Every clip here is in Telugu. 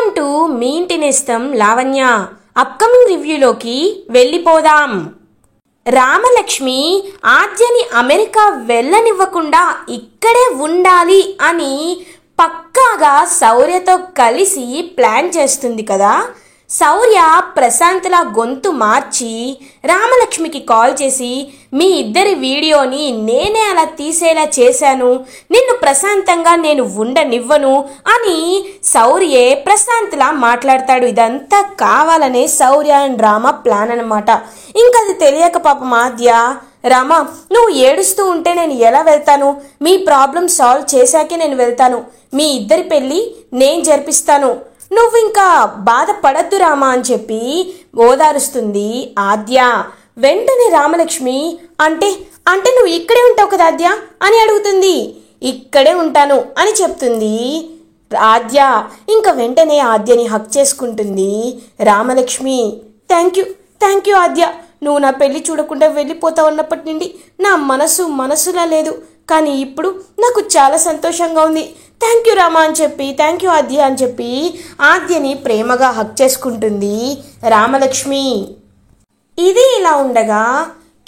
వెల్కమ్ టు మీ ఇంటి నేస్తం లావణ్య. అప్కమింగ్ రివ్యూలోకి వెళ్ళిపోదాం. రామలక్ష్మి ఆద్యని అమెరికా వెళ్ళనివ్వకుండా ఇక్కడే ఉండాలి అని పక్కాగా శౌర్యతో కలిసి ప్లాన్ చేస్తుంది కదా. శౌర్య ప్రశాంత్లా గొంతు మార్చి రామలక్ష్మికి కాల్ చేసి, మీ ఇద్దరి వీడియోని నేనే అలా తీసేలా చేశాను, నిన్ను ప్రశాంతంగా నేను ఉండనివ్వను అని శౌర్యే ప్రశాంత్లా మాట్లాడతాడు. ఇదంతా కావాలనే శౌర్య అండ్ రామ ప్లాన్ అనమాట. ఇంకది తెలియక పాపం ఆద్య, రామ నువ్వు ఏడుస్తూ ఉంటే నేను ఎలా వెళ్తాను, మీ ప్రాబ్లం సాల్వ్ చేశాకే నేను వెళ్తాను, మీ ఇద్దరి పెళ్ళి నేను జరిపిస్తాను, నువ్వు ఇంకా బాధపడద్దు రామా అని చెప్పి ఓదారుస్తుంది ఆద్య. వెంటనే రామలక్ష్మి అంటే అంటే నువ్వు ఇక్కడే ఉంటావు కదా ఆద్య అని అడుగుతుంది. ఇక్కడే ఉంటాను అని చెప్తుంది ఆద్య. ఇంకా వెంటనే ఆద్యని హక్ చేసుకుంటుంది రామలక్ష్మి. థ్యాంక్ యూ ఆద్య, నువ్వు నా పెళ్లి చూడకుండా వెళ్ళిపోతావు అన్నప్పటి నుండి నా మనసులా లేదు, కానీ ఇప్పుడు నాకు చాలా సంతోషంగా ఉంది. థ్యాంక్ యూ రామా అని చెప్పి, థ్యాంక్ యూ ఆద్య అని చెప్పి ఆద్యని ప్రేమగా హక్ చేసుకుంటుంది రామలక్ష్మి. ఇది ఇలా ఉండగా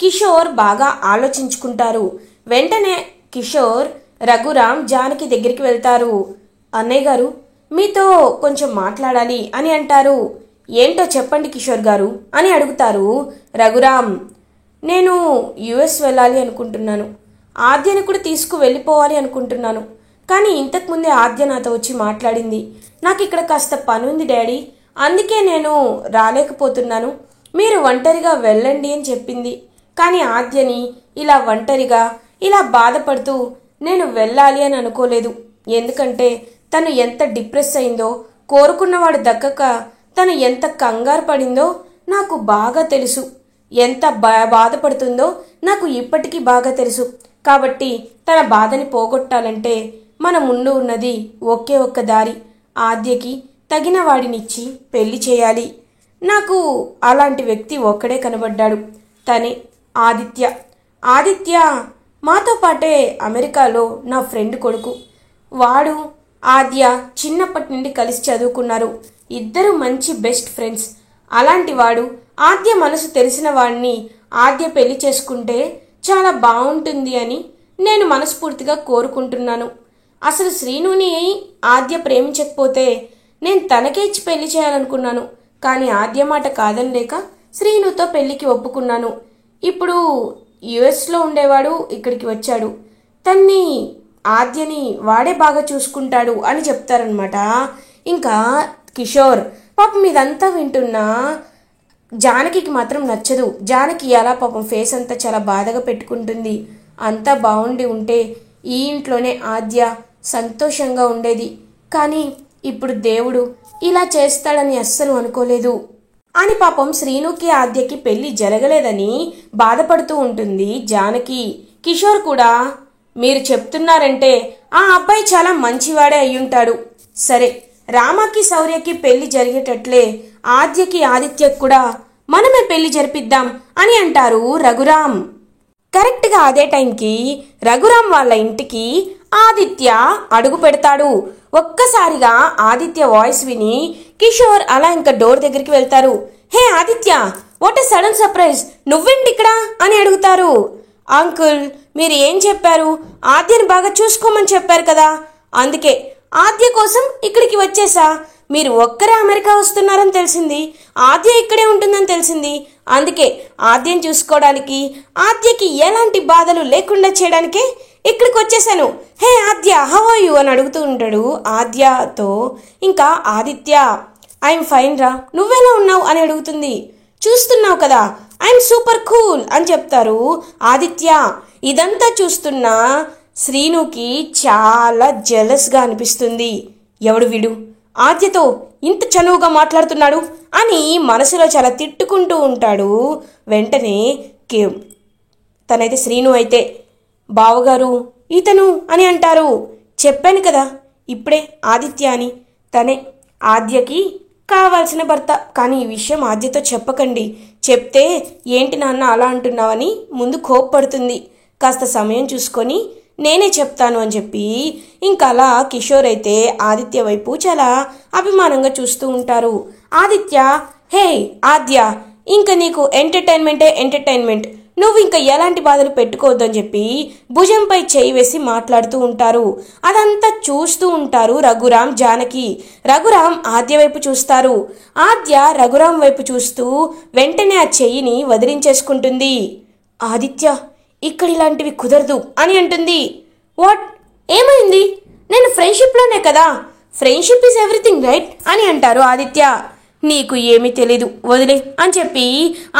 కిషోర్ బాగా ఆలోచించుకుంటారు. వెంటనే కిషోర్, రఘురామ్ జానకి దగ్గరికి వెళ్తారు. అన్నయ్య గారు మీతో కొంచెం మాట్లాడాలి అని అంటారు. ఏంటో చెప్పండి కిషోర్ గారు అని అడుగుతారు రఘురామ్. నేను యుఎస్ వెళ్ళాలి అనుకుంటున్నాను, ఆద్యని కూడా తీసుకు వెళ్ళిపోవాలి అనుకుంటున్నాను, కానీ ఇంతకుముందే ఆద్య నాతో వచ్చి మాట్లాడింది, నాకు ఇక్కడ కాస్త పని ఉంది డాడీ, అందుకే నేను రాలేకపోతున్నాను, మీరు ఒంటరిగా వెళ్ళండి అని చెప్పింది. కానీ ఆద్యని ఇలా ఒంటరిగా ఇలా బాధపడుతూ నేను వెళ్ళాలి అని అనుకోలేదు. ఎందుకంటే తను ఎంత డిప్రెస్ అయిందో, కోరుకున్నవాడు దక్కక తను ఎంత కంగారు పడిందో నాకు బాగా తెలుసు, ఎంత బాధపడుతుందో నాకు ఇప్పటికీ బాగా తెలుసు. కాబట్టి తన బాధని పోగొట్టాలంటే మన ముందు ఉన్నది ఒకే ఒక్క దారి, ఆద్యకి తగిన వాడినిచ్చి పెళ్లి చేయాలి. నాకు అలాంటి వ్యక్తి ఒక్కడే కనబడ్డాడు, తనే ఆదిత్య మాతో పాటే అమెరికాలో నా ఫ్రెండ్ కొడుకు. వాడు ఆద్య చిన్నప్పటి నుండి కలిసి చదువుకున్నారు, ఇద్దరు మంచి బెస్ట్ ఫ్రెండ్స్. అలాంటి వాడు ఆద్య మనసు తెలిసిన వాడిని ఆద్య పెళ్లి చేసుకుంటే చాలా బాగుంటుంది అని నేను మనస్ఫూర్తిగా కోరుకుంటున్నాను. అసలు శ్రీనుని ఆద్య ప్రేమించకపోతే నేను తనకే ఇచ్చి పెళ్లి చేయాలనుకున్నాను, కానీ ఆద్య మాట కాదనలేక శ్రీనుతో పెళ్లికి ఒప్పుకున్నాను. ఇప్పుడు యుఎస్లో ఉండేవాడు ఇక్కడికి వచ్చాడు, తన్ని ఆద్యని వాడే బాగా చూసుకుంటాడు అని చెప్తారనమాట. ఇంకా కిషోర్ పాపం ఇదంతా వింటున్నా జానకి మాత్రం నచ్చదు. జానకి అలా పాపం ఫేస్ అంతా చాలా బాధగా పెట్టుకుంటుంది. అంతా బాగుండి ఉంటే ఈ ఇంట్లోనే ఆద్య సంతోషంగా ఉండేది, కానీ ఇప్పుడు దేవుడు ఇలా చేస్తాడని అస్సలు అనుకోలేదు అని పాపం శ్రీనుకి ఆద్యకి పెళ్లి జరగలేదని బాధపడుతూ ఉంటుంది జానకి. కిషోర్ కూడా, మీరు చెప్తున్నారంటే ఆ అబ్బాయి చాలా మంచివాడే అయ్యుంటాడు, సరే రామకి శౌర్యకి పెళ్లి జరిగేటట్లే ఆద్యకి ఆదిత్యకి కూడా మనమే పెళ్లి జరిపిద్దాం అని అంటారు రఘురామ్. కరెక్ట్గా అదే టైంకి రఘురామ్ వాళ్ళ ఇంటికి ఆదిత్య అడుగు పెడతాడు. ఒక్కసారిగా ఆదిత్య వాయిస్ విని కిషోర్ అలా ఇంకా డోర్ దగ్గరికి వెళ్తారు. Hey Aditya, what a sudden surprise, నువ్వేంటి ఇక్కడ అని అడుగుతారు. అంకుల్ మీరు ఏం చెప్పారు, ఆద్యని బాగా చూసుకోమని చెప్పారు కదా, అందుకే ఆద్య కోసం ఇక్కడికి వచ్చేసా. మీరు ఒక్కరే అమెరికా వస్తున్నారని తెలిసింది, ఆద్య ఇక్కడే ఉంటుందని తెలిసింది, అందుకే ఆద్యని చూసుకోవడానికి ఆద్యకి ఎలాంటి బాధలు లేకుండా చేయడానికే ఇక్కడికి వచ్చేసాను. హే ఆద్య, హౌ ఆర్ యు అని అడుగుతూ ఉంటాడు ఆద్యతో. ఇంకా ఆదిత్య, ఐఎమ్ ఫైన్ రా, నువ్వెలా ఉన్నావు అని అడుగుతుంది. చూస్తున్నావు కదా ఐఎమ్ సూపర్ కూల్ అని చెప్తారు ఆదిత్య. ఇదంతా చూస్తున్న శ్రీనుకి చాలా జెలస్గా అనిపిస్తుంది. ఎవడు వీడు ఆద్యతో ఇంత చనువుగా మాట్లాడుతున్నాడు అని మనసులో చాలా తిట్టుకుంటూ ఉంటాడు. వెంటనే తనైతే శ్రీను అయితే, బావగారు ఇతను అని అంటారు. చెప్పాను కదా ఇప్పుడే ఆదిత్య అని, తనే ఆద్యకి కావాల్సిన భర్త, కానీ ఈ విషయం ఆద్యతో చెప్పకండి, చెప్తే ఏంటి నాన్న అలా అంటున్నావని ముందు కోప్పడుతుంది. కాస్త సమయం చూసుకొని నేనే చెప్తాను అని చెప్పి ఇంకా అలా కిషోర్ అయితే ఆదిత్య వైపు చాలా అభిమానంగా చూస్తూ ఉంటారు. ఆదిత్య, హే ఆద్య, ఇంకా నీకు ఎంటర్టైన్మెంట్, నువ్వు ఇంకా ఎలాంటి బాధలు పెట్టుకోవద్దని చెప్పి భుజంపై చేయి వేసి మాట్లాడుతూ ఉంటారు. అదంతా చూస్తూ ఉంటారు రఘురామ్, జానకి. రఘురామ్ ఆద్య వైపు చూస్తారు. ఆద్య రఘురామ్ వైపు చూస్తూ వెంటనే ఆ చెయ్యిని వదిలించేసుకుంటుంది. ఆదిత్య, ఇక్కడ ఇలాంటివి కుదరదు అని అంటుంది. వాట్, ఏమైంది? నేను ఫ్రెండ్షిప్లోనే కదా, ఫ్రెండ్షిప్ ఈజ్ ఎవ్రీథింగ్ రైట్ అని అంటారు ఆదిత్య. నీకు ఏమీ తెలీదు, వదిలే అని చెప్పి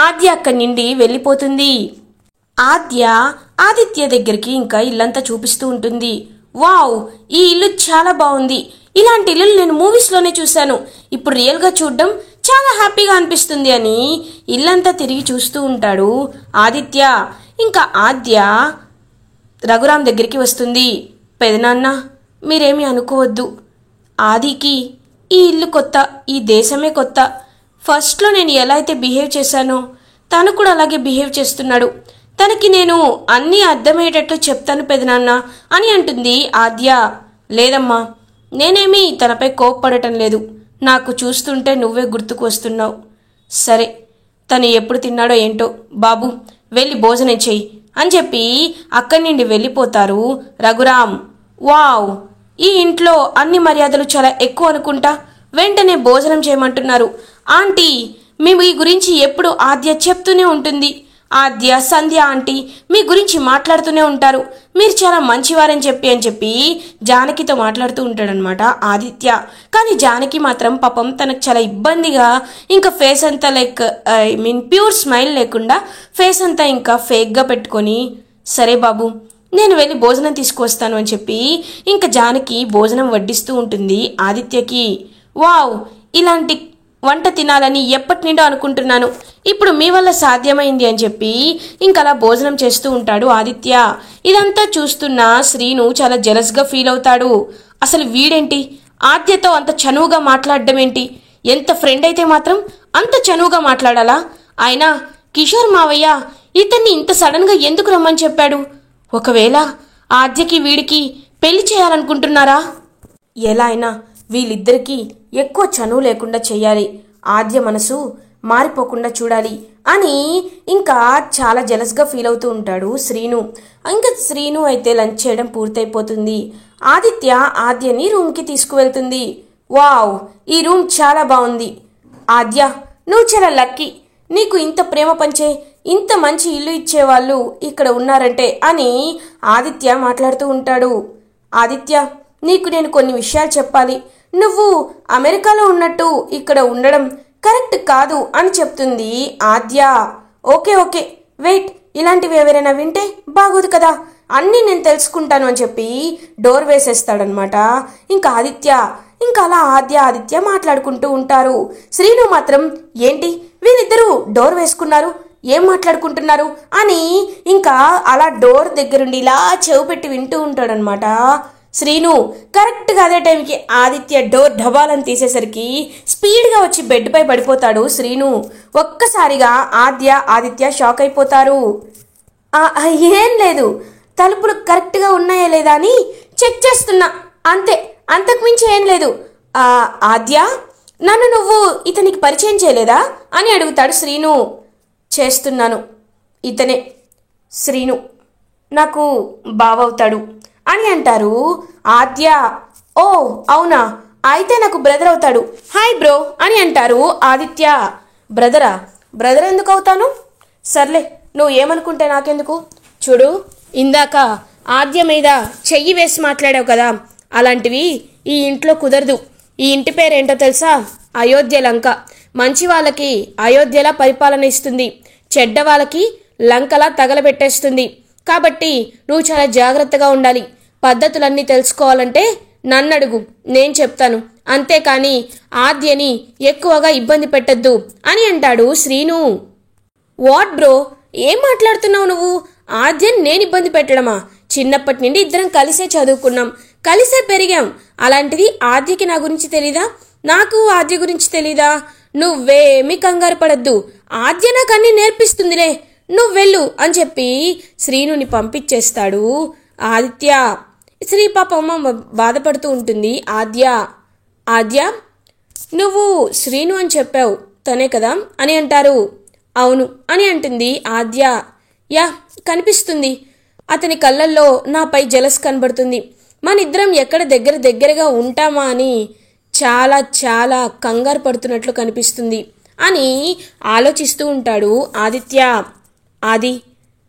ఆద్య అక్కడి నుండి వెళ్ళిపోతుంది. ఆదిత్య దగ్గరికి ఇంకా ఇల్లంతా చూపిస్తూ ఉంటుంది. వావ్, ఈ ఇల్లు చాలా బాగుంది, ఇలాంటి ఇల్లు నేను మూవీస్లోనే చూశాను, ఇప్పుడు రియల్గా చూడడం చాలా హ్యాపీగా అనిపిస్తుంది అని ఇల్లంతా తిరిగి చూస్తూ ఉంటాడు ఆదిత్య. ఇంకా ఆద్య రఘురామ్ దగ్గరికి వస్తుంది. పెదనాన్న, మీరేమీ అనుకోవద్దు, ఆదికి ఈ ఇల్లు కొత్త, ఈ దేశమే కొత్త. ఫస్ట్లో నేను ఎలా అయితే బిహేవ్ చేశానో తను కూడా అలాగే బిహేవ్ చేస్తున్నాడు. తనకి నేను అన్నీ అర్థమయ్యేటట్లు చెప్తాను పెదనాన్న అని అంటుంది ఆద్య. లేదమ్మా, నేనేమీ తనపై కోప్పడటం లేదు, నాకు చూస్తుంటే నువ్వే గుర్తుకు వస్తున్నావు. సరే, తను ఎప్పుడు తిన్నాడో ఏంటో, బాబు వెళ్ళి భోజనం చెయ్యి అని చెప్పి అక్కడి నుండి వెళ్ళిపోతారు రఘురామ్. వావ్, ఈ ఇంట్లో అన్ని మర్యాదలు చాలా ఎక్కువ అనుకుంటా, వెంటనే భోజనం చేయమంటున్నారు. ఆంటీ, మీ గురించి ఎప్పుడు ఆద్య చెప్తూనే ఉంటుంది, ఆద్య, సంధ్య ఆంటీ మీ గురించి మాట్లాడుతూనే ఉంటారు, మీరు చాలా మంచివారని చెప్పి జానకితో మాట్లాడుతూ ఉంటాడనమాట ఆదిత్య. కానీ జానకి మాత్రం పాపం తనకు చాలా ఇబ్బందిగా, ఇంకా ఫేస్ అంతా ప్యూర్ స్మైల్ లేకుండా ఫేస్ అంతా ఇంకా ఫేక్గా పెట్టుకొని, సరే బాబు నేను వెళ్ళి భోజనం తీసుకొస్తాను అని చెప్పి ఇంకా జానకి భోజనం వడ్డిస్తూ ఉంటుంది ఆదిత్యకి. వావ్, ఇలాంటి వంట తినాలని ఎప్పటి నుండో అనుకుంటున్నాను, ఇప్పుడు మీ వల్ల సాధ్యమైంది అని చెప్పి ఇంకలా భోజనం చేస్తూ ఉంటాడు ఆదిత్య. ఇదంతా చూస్తున్న శ్రీను చాలా జెలస్గా ఫీల్ అవుతాడు. అసలు వీడేంటి ఆద్యతో అంత చనువుగా మాట్లాడడం ఏంటి, ఎంత ఫ్రెండ్ అయితే మాత్రం అంత చనువుగా మాట్లాడాలా? అయినా కిషోర్ మావయ్య ఇతన్ని ఇంత సడన్గా ఎందుకు రమ్మని చెప్పాడు? ఒకవేళ ఆద్యకి వీడికి పెళ్లి చేయాలనుకుంటున్నారా? ఎలా అయినా వీళ్ళిద్దరికీ ఎక్కువ చనువు లేకుండా చెయ్యాలి, ఆద్య మనసు మారిపోకుండా చూడాలి అని ఇంకా చాలా జెలస్గా ఫీల్ అవుతూ ఉంటాడు శ్రీను. ఇంకా శ్రీను అయితే లంచ్ చేయడం పూర్తయిపోతుంది. ఆద్యని రూమ్కి తీసుకువెళ్తుంది. వావ్, ఈ రూమ్ చాలా బాగుంది, ఆద్య నువ్వు చాలా లక్కీ, నీకు ఇంత ప్రేమ పంచే ఇంత మంచి ఇల్లు ఇచ్చేవాళ్ళు ఇక్కడ ఉన్నారంటే అని ఆదిత్య మాట్లాడుతూ ఉంటాడు. ఆదిత్య, నీకు నేను కొన్ని విషయాలు చెప్పాలి, నువ్వు అమెరికాలో ఉన్నట్టు ఇక్కడ ఉండడం కరెక్ట్ కాదు అని చెప్తుంది ఆద్య. ఓకే వెయిట్, ఇలాంటివి ఎవరైనా వింటే బాగోదు కదా, అన్నీ నేను తెలుసుకుంటాను అని చెప్పి డోర్ వేసేస్తాడనమాట ఇంకా ఆదిత్య. ఇంకా అలా ఆదిత్య మాట్లాడుకుంటూ ఉంటారు. శ్రీను మాత్రం ఏంటి వీళ్ళిద్దరూ డోర్ వేసుకున్నారు, ఏం మాట్లాడుకుంటున్నారు అని ఇంకా అలా డోర్ దగ్గరుండి ఇలా చెవు పెట్టి వింటూ ఉంటాడనమాట శ్రీను. కరెక్ట్గా అదే టైంకి ఆదిత్య డోర్ ఢబాలని తీసేసరికి స్పీడ్గా వచ్చి బెడ్పై పడిపోతాడు శ్రీను. ఒక్కసారిగా ఆదిత్య షాక్ అయిపోతారు. ఏం లేదు, తలుపులు కరెక్ట్గా ఉన్నాయా లేదా అని చెక్ చేస్తున్నా, అంతే, అంతకుమించి ఏం లేదు. ఆద్య, నన్ను నువ్వు ఇతనికి పరిచయం చేయలేదా అని అడుగుతాడు శ్రీను. చేస్తున్నాను, ఇతనే శ్రీను, నాకు బావవుతాడు అని అంటారు ఆద్య. ఓ అవునా, అయితే నాకు బ్రదర్ అవుతాడు, హాయ్ బ్రో అని అంటారు ఆదిత్య. బ్రదర్ ఎందుకు అవుతాను? సర్లే, నువ్వు ఏమనుకుంటే నాకెందుకు. చూడు, ఇందాక ఆద్య మీద చెయ్యి వేసి మాట్లాడావు కదా, అలాంటివి ఈ ఇంట్లో కుదరదు. ఈ ఇంటి పేరేంటో తెలుసా? అయోధ్య లంక. మంచి వాళ్ళకి అయోధ్యలా పరిపాలన ఇస్తుంది, చెడ్డ వాళ్ళకి లంకలా తగలబెట్టేస్తుంది. కాబట్టి నువ్వు చాలా జాగ్రత్తగా ఉండాలి, పద్ధతులన్నీ తెలుసుకోవాలంటే నన్ను అడుగు, నేను చెప్తాను, అంతేకాని ఆద్యని ఎక్కువగా ఇబ్బంది పెట్టద్దు అని అంటాడు శ్రీను. వాట్ బ్రో, ఏం మాట్లాడుతున్నావు నువ్వు? ఆద్యని నేను ఇబ్బంది పెట్టడమా? చిన్నప్పటి నుండి ఇద్దరం కలిసే చదువుకున్నాం, కలిసే పెరిగాం, అలాంటిది ఆద్యకి నా గురించి తెలీదా? నాకు ఆద్య గురించి తెలీదా? నువ్వేమీ కంగారు పడద్దు, ఆద్య నాకు అన్నీ నేర్పిస్తుందిలే, నువ్వు వెళ్ళు అని చెప్పి శ్రీనుని పంపించేస్తాడు ఆదిత్య. శ్రీ పాపమ్మ బాధపడుతూ ఉంటుంది. ఆద్య నువ్వు శ్రీను అని చెప్పావు, తనే కదా అని అంటారు. అవును అని అంటుంది ఆద్య. యా కనిపిస్తుంది. అతని కళ్ళల్లో నాపై జలస్ కనబడుతుంది. మనిద్దరం ఎక్కడ దగ్గరగా ఉంటామా అని చాలా చాలా కంగారు పడుతున్నట్లు కనిపిస్తుంది అని ఆలోచిస్తూ ఉంటాడు ఆదిత్య.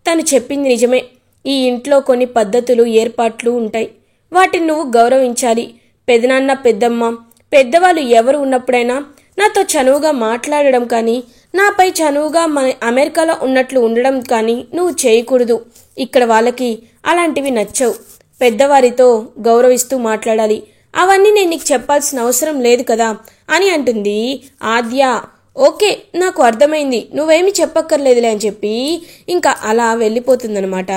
తను చెప్పింది నిజమే. ఈ ఇంట్లో కొన్ని పద్ధతులు ఏర్పాట్లు ఉంటాయి. వాటిని నువ్వు గౌరవించాలి. పెదనాన్న పెద్దమ్మ పెద్దవాళ్ళు ఎవరు ఉన్నప్పుడైనా నాతో చనువుగా మాట్లాడడం కానీ, నాపై చనువుగా అమెరికాలో ఉన్నట్లు ఉండడం కానీ నువ్వు చేయకూడదు. ఇక్కడ వాళ్ళకి అలాంటివి నచ్చవు. పెద్దవారితో గౌరవిస్తూ మాట్లాడాలి. అవన్నీ నేను నీకు చెప్పాల్సిన అవసరం లేదు కదా అని అంటుంది ఆద్య. ఓకే నాకు అర్థమైంది, నువ్వేమి చెప్పక్కర్లేదులే అని చెప్పి ఇంకా అలా వెళ్ళిపోతుందనమాట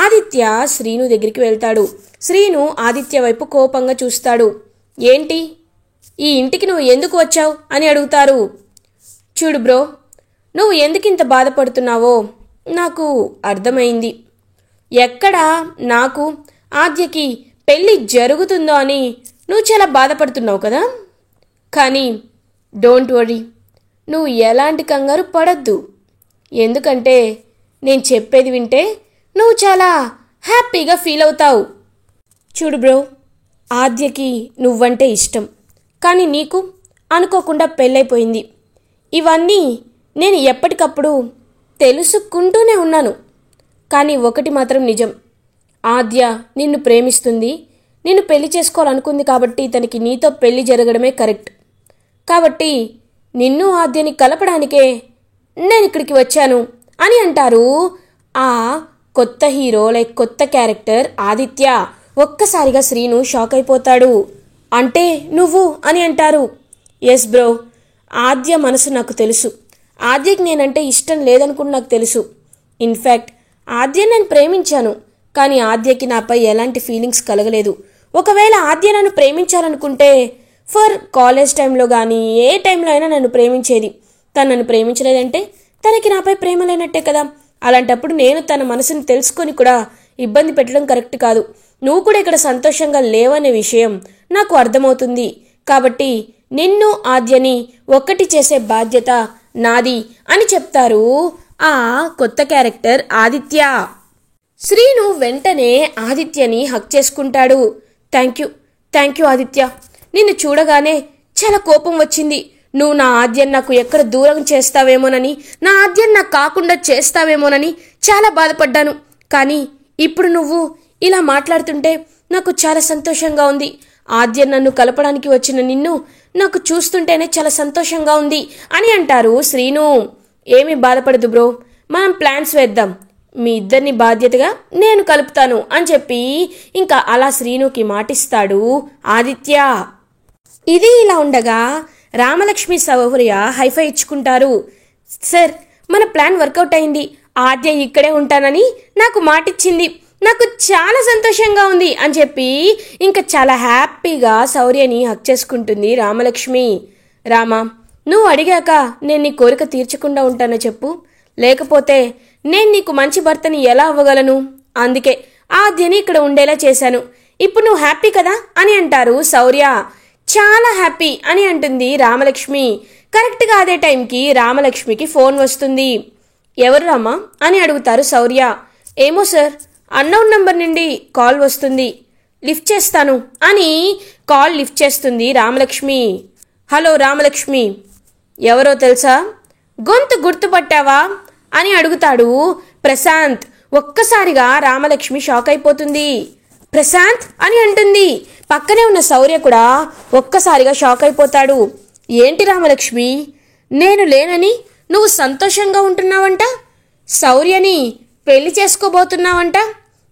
ఆదిత్య శ్రీను దగ్గరికి వెళ్తాడు. శ్రీను ఆదిత్య వైపు కోపంగా చూస్తాడు. ఏంటి, ఈ ఇంటికి నువ్వు ఎందుకు వచ్చావు అని అడుగుతారు. చూడు బ్రో, నువ్వు ఎందుకింత బాధపడుతున్నావో నాకు అర్థమైంది. ఎక్కడ నాకు ఆద్యకి పెళ్ళి జరుగుతుందో అని నువ్వు చాలా బాధపడుతున్నావు కదా. కానీ డోంట్ వరీ, నువ్వు ఎలాంటి కంగారు పడద్దు. ఎందుకంటే నేను చెప్పేది వింటే నువ్వు చాలా హ్యాపీగా ఫీల్ అవుతావు. చూడు బ్రో, ఆద్యకి నువ్వంటే ఇష్టం, కానీ నీకు అనుకోకుండా పెళ్ళైపోయింది. ఇవన్నీ నేను ఎప్పటికప్పుడు తెలుసుకుంటూనే ఉన్నాను. కానీ ఒకటి మాత్రం నిజం, ఆద్య నిన్ను ప్రేమిస్తుంది, నిన్ను పెళ్లి చేసుకోవాలనుకుంది. కాబట్టి తనకి నీతో పెళ్లి జరగడమే కరెక్ట్. కాబట్టి నిన్ను ఆద్యని కలపడానికే నేను ఇక్కడికి వచ్చాను అని అంటారు ఆ కొత్త హీరో కొత్త క్యారెక్టర్ ఆదిత్య. ఒక్కసారిగా శ్రీను షాక్ అయిపోతాడు. అంటే నువ్వు అని అంటారు. ఎస్ బ్రో, ఆద్య మనసు నాకు తెలుసు. ఆద్యకి నేనంటే ఇష్టం లేదనుకుని నాకు తెలుసు. ఇన్ఫ్యాక్ట్ ఆద్య నేను ప్రేమించాను, కానీ ఆద్యకి నాపై ఎలాంటి ఫీలింగ్స్ కలగలేదు. ఒకవేళ ఆద్య నన్ను ప్రేమించాలనుకుంటే ఫర్ కాలేజ్ టైంలో కానీ ఏ టైంలో అయినా నన్ను ప్రేమించేది. తను నన్ను ప్రేమించలేదంటే తనకి నాపై ప్రేమ లేనట్టే కదా. అలాంటప్పుడు నేను తన మనసుని తెలుసుకొని కూడా ఇబ్బంది పెట్టడం కరెక్ట్ కాదు. నువ్వు కూడా ఇక్కడ సంతోషంగా లేవనే విషయం నాకు అర్థమవుతుంది. కాబట్టి నిన్ను ఆద్యని ఒక్కటి చేసే బాధ్యత నాది అని చెప్తారు ఆ కొత్త క్యారెక్టర్ ఆదిత్య. శ్రీను వెంటనే ఆదిత్యని హక్ చేసుకుంటాడు. థ్యాంక్ యూ ఆదిత్య, నిన్ను చూడగానే చాలా కోపం వచ్చింది. నువ్వు నా ఆద్యని నాకు ఎక్కడ దూరం చేస్తావేమోనని, నా ఆద్యని నాకు కాకుండా చేస్తావేమోనని చాలా బాధపడ్డాను. కానీ ఇప్పుడు నువ్వు ఇలా మాట్లాడుతుంటే నాకు చాలా సంతోషంగా ఉంది. ఆద్య నన్ను కలపడానికి వచ్చిన నిన్ను నాకు చూస్తుంటేనే చాలా సంతోషంగా ఉంది అని అంటారు శ్రీను. ఏమీ బాధపడదు బ్రో, మనం ప్లాన్స్ వేద్దాం. మీ ఇద్దరిని బాధ్యతగా నేను కలుపుతాను అని చెప్పి ఇంకా అలా శ్రీనుకి మాటిస్తాడు ఆదిత్య. ఇది ఇలా ఉండగా రామలక్ష్మి శౌర్య హైఫై ఇచ్చుకుంటారు. సార్, మన ప్లాన్ వర్కౌట్ అయింది. ఆద్య ఇక్కడే ఉంటానని నాకు మాటిచ్చింది. నాకు చాలా సంతోషంగా ఉంది అని చెప్పి ఇంకా చాలా హ్యాపీగా శౌర్యని హక్ చేసుకుంటుంది రామలక్ష్మి. రామా, నువ్వు అడిగాక నేను నీ కోరిక తీర్చకుండా ఉంటానో చెప్పు, లేకపోతే నేను నీకు మంచి భర్తని ఎలా అవ్వగలను? అందుకే ఆద్యని ఇక్కడ ఉండేలా చేశాను. ఇప్పుడు నువ్వు హ్యాపీ కదా అని అంటారు శౌర్య. చాలా హ్యాపీ అని అంటుంది రామలక్ష్మి. కరెక్ట్గా అదే టైంకి రామలక్ష్మికి ఫోన్ వస్తుంది. ఎవరు రామా అని అడుగుతారు శౌర్య. ఏమో సార్, అన్నౌన్ నంబర్ నుండి కాల్ వస్తుంది, లిఫ్ట్ చేస్తాను అని కాల్ లిఫ్ట్ చేస్తుంది రామలక్ష్మి. హలో రామలక్ష్మి, ఎవరో తెలుసా? గొంతు గుర్తుపట్టావా అని అడుగుతాడు ప్రశాంత్. ఒక్కసారిగా రామలక్ష్మి షాక్ అయిపోతుంది. ప్రశాంత్ అని అంటుంది. పక్కనే ఉన్న శౌర్య కూడా ఒక్కసారిగా షాక్ అయిపోతాడు. ఏంటి రామలక్ష్మి, నేను లేనని నువ్వు సంతోషంగా ఉంటున్నావంట, శౌర్యని పెళ్లి చేసుకోబోతున్నావంట.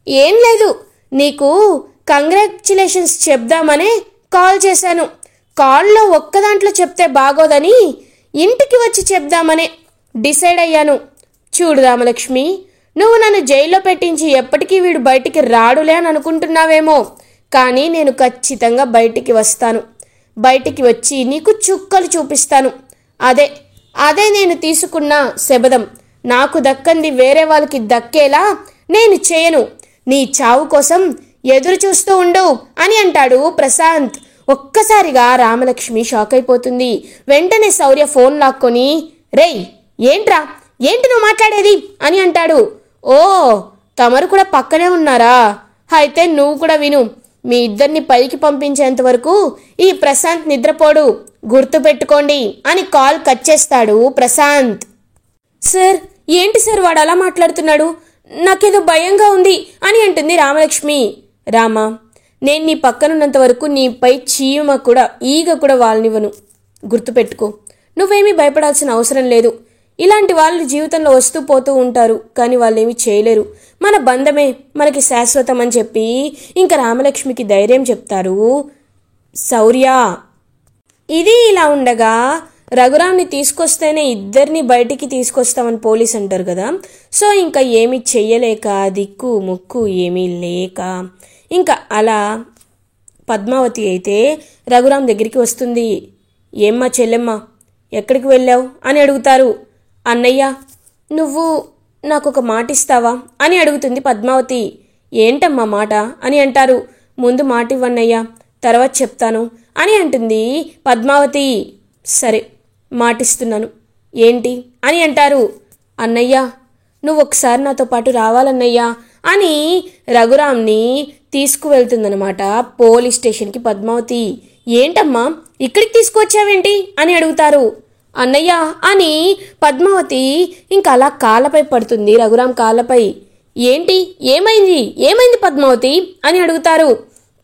ఏం లేదు, నీకు కంగ్రాచ్యులేషన్స్ చెప్దామనే కాల్ చేశాను. కాల్లో ఒక్కదాంట్లో చెప్తే బాగోదని ఇంటికి వచ్చి చెప్దామనే డిసైడ్ అయ్యాను. చూడు రామలక్ష్మి, నువ్వు నన్ను జైల్లో పెట్టించి ఎప్పటికీ వీడు బయటికి రాడులే అని అనుకుంటున్నావేమో, కానీ నేను ఖచ్చితంగా బయటికి వస్తాను. బయటికి వచ్చి నీకు చుక్కలు చూపిస్తాను. అదే నేను తీసుకున్న శబదం. నాకు దక్కంది వేరే వాళ్ళకి దక్కేలా నేను చేయను. నీ చావు కోసం ఎదురు చూస్తూ ఉండు అని అంటాడు ప్రశాంత్. ఒక్కసారిగా రామలక్ష్మి షాక్ అయిపోతుంది. వెంటనే శౌర్య ఫోన్ లాక్కొని, రేయ్ ఏంట్రా, ఏంటి నువ్వు మాట్లాడేది అని అంటాడు. ఓ తమరు కూడా పక్కనే ఉన్నారా, అయితే నువ్వు కూడా విను. మీ ఇద్దరిని పైకి పంపించేంత వరకు ఈ ప్రశాంత్ నిద్రపోడు, గుర్తుపెట్టుకోండి అని కాల్ కట్ చేస్తాడు ప్రశాంత్. సార్ ఏంటి సార్ వాడు అలా మాట్లాడుతున్నాడు, నాకేదో భయంగా ఉంది అని అంటుంది రామలక్ష్మి. రామా, నేను నీ పక్కనున్నంత వరకు నీపై చీమ కూడా ఈగ కూడా వాళ్ళనివ్వను, గుర్తుపెట్టుకో. నువ్వేమీ భయపడాల్సిన అవసరం లేదు. ఇలాంటి వాళ్ళు జీవితంలో వస్తూ పోతూ ఉంటారు, కానీ వాళ్ళేమీ చేయలేరు. మన బంధమే మనకి శాశ్వతం అని చెప్పి ఇంకా రామలక్ష్మికి ధైర్యం చెప్తారు శౌర్య. ఇది ఇలా ఉండగా రఘురామ్ని తీసుకొస్తేనే ఇద్దరిని బయటికి తీసుకొస్తామని పోలీస్ అంటారు కదా. సో ఇంకా ఏమీ చెయ్యలేక, దిక్కు ముక్కు ఏమీ లేక ఇంకా అలా పద్మావతి అయితే రఘురామ్ దగ్గరికి వస్తుంది. ఏమ్మా చెల్లెమ్మ, ఎక్కడికి వెళ్ళావు అని అడుగుతారు. అన్నయ్య, నువ్వు నాకు ఒక మాట ఇస్తావా అని అడుగుతుంది పద్మావతి. ఏంటమ్మా మాట అని అంటారు. ముందు మాట ఇవ్వన్నయ్యా, తర్వాత చెప్తాను అని అంటుంది పద్మావతి. సరే మాటిస్తున్నాను, ఏంటి అని అంటారు. అన్నయ్య, నువ్వు ఒకసారి నాతో పాటు రావాలన్నయ్యా అని రఘురామ్ని తీసుకువెళ్తుందనమాట పోలీస్ స్టేషన్కి పద్మావతి. ఏంటమ్మా ఇక్కడికి తీసుకువచ్చావేంటి అని అడుగుతారు. అన్నయ్య అని పద్మావతి ఇంకా అలా కాళ్ళపై పడుతుంది, రఘురామ్ కాళ్ళపై. ఏంటి, ఏమైంది పద్మావతి అని అడుగుతారు.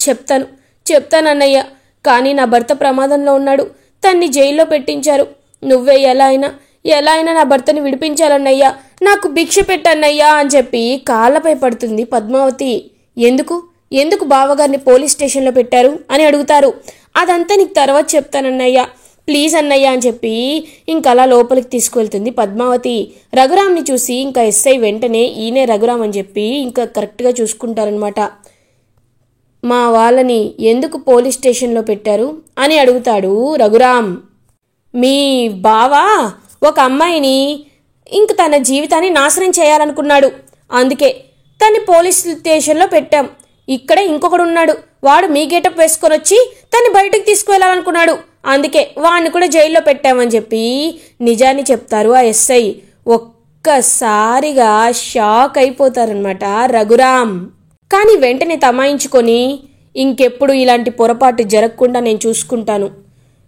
చెప్తాను అన్నయ్య, కానీ నా భర్త ప్రమాదంలో ఉన్నాడు, తన్ని జైల్లో పెట్టించారు. నువ్వే ఎలా అయినా నా భర్తని విడిపించాలన్నయ్యా, నాకు భిక్ష పెట్టన్నయ్యా అని చెప్పి కాళ్ళపై పడుతుంది పద్మావతి. ఎందుకు బావగారిని పోలీస్ స్టేషన్లో పెట్టారు అని అడుగుతారు. అదంతా నీకు తర్వాత చెప్తానన్నయ్యా, ప్లీజ్ అన్నయ్య అని చెప్పి ఇంకా అలా లోపలికి తీసుకువెళ్తుంది పద్మావతి. రఘురామ్ని చూసి ఇంకా ఎస్ఐ వెంటనే ఈయనే రఘురామ్ అని చెప్పి ఇంకా కరెక్ట్గా చూసుకుంటారనమాట. మా వాళ్ళని ఎందుకు పోలీస్ స్టేషన్లో పెట్టారు అని అడుగుతాడు రఘురామ్. మీ బావ ఒక అమ్మాయిని ఇంక తన జీవితాన్ని నాశనం చేయాలనుకున్నాడు, అందుకే తన్ని పోలీస్ స్టేషన్లో పెట్టాం. ఇక్కడే ఇంకొకడు ఉన్నాడు, వాడు మీ గెటప్ వేసుకొని వచ్చి తన్ని బయటకు తీసుకువెళ్ళాలనుకున్నాడు, అందుకే వాడిని కూడా జైల్లో పెట్టామని చెప్పి నిజాన్ని చెప్తారు ఆ ఎస్ఐ. ఒక్కసారిగా షాక్ అయిపోతారనమాట రఘురామ్. కానీ వెంటనే తమాయించుకొని, ఇంకెప్పుడు ఇలాంటి పొరపాటు జరగకుండా నేను చూసుకుంటాను.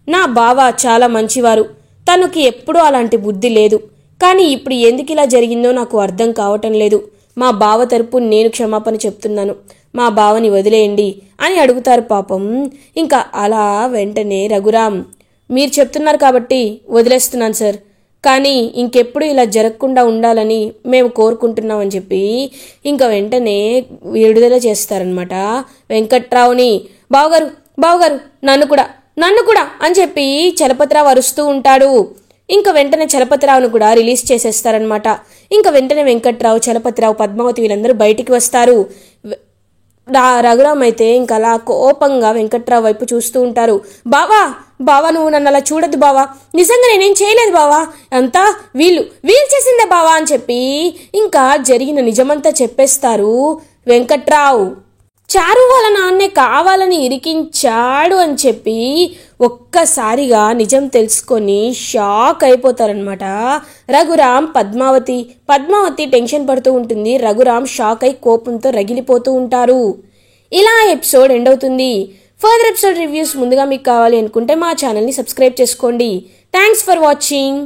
నా బావ చాలా మంచివారు, తనకి ఎప్పుడూ అలాంటి బుద్ధి లేదు. కానీ ఇప్పుడు ఎందుకు ఇలా జరిగిందో నాకు అర్థం కావటం లేదు. మా బావ తరపు నేను క్షమాపణ చెప్తున్నాను, మా బావని వదిలేయండి అని అడుగుతారు పాపం. ఇంకా అలా వెంటనే రఘురామ్, మీరు చెప్తున్నారు కాబట్టి వదిలేస్తున్నాను సార్, కానీ ఇంకెప్పుడు ఇలా జరగకుండా ఉండాలని మేము కోరుకుంటున్నామని చెప్పి ఇంకా వెంటనే విడుదల చేస్తారనమాట వెంకట్రావుని. బావగారు నన్ను కూడా అని చెప్పి చలపతిరావు అరుస్తూ ఉంటాడు. ఇంకా వెంటనే చలపతిరావును కూడా రిలీజ్ చేసేస్తారనమాట. ఇంకా వెంటనే వెంకట్రావు, చలపతిరావు, పద్మావతి వీళ్ళందరూ బయటికి వస్తారు. రఘురామ్ అయితే ఇంకా అలా కోపంగా వెంకట్రావు వైపు చూస్తూ ఉంటారు. బావా నువ్వు నన్ను అలా చూడద్దు బావా, నిజంగా నేనేం చేయలేదు బావా, అంతా వీళ్ళు చేసిందే బావా అని చెప్పి ఇంకా జరిగిన నిజమంతా చెప్పేస్తారు వెంకట్రావు. చారు వాళ్ళ నాన్నే కావాలని ఇరికించాడు అని చెప్పి ఒక్కసారిగా నిజం తెలుసుకొని షాక్ అయిపోతారనమాట రఘురామ్, పద్మావతి టెన్షన్ పడుతూ ఉంటుంది. రఘురామ్ షాక్ అయి కోపంతో రగిలిపోతూ ఉంటారు. ఇలా ఎపిసోడ్ ఎండ్ అవుతుంది. ఫర్దర్ ఎపిసోడ్ రివ్యూస్ ముందుగా మీకు కావాలి అనుకుంటే మా ఛానల్ని సబ్స్క్రైబ్ చేసుకోండి. Thanks for watching.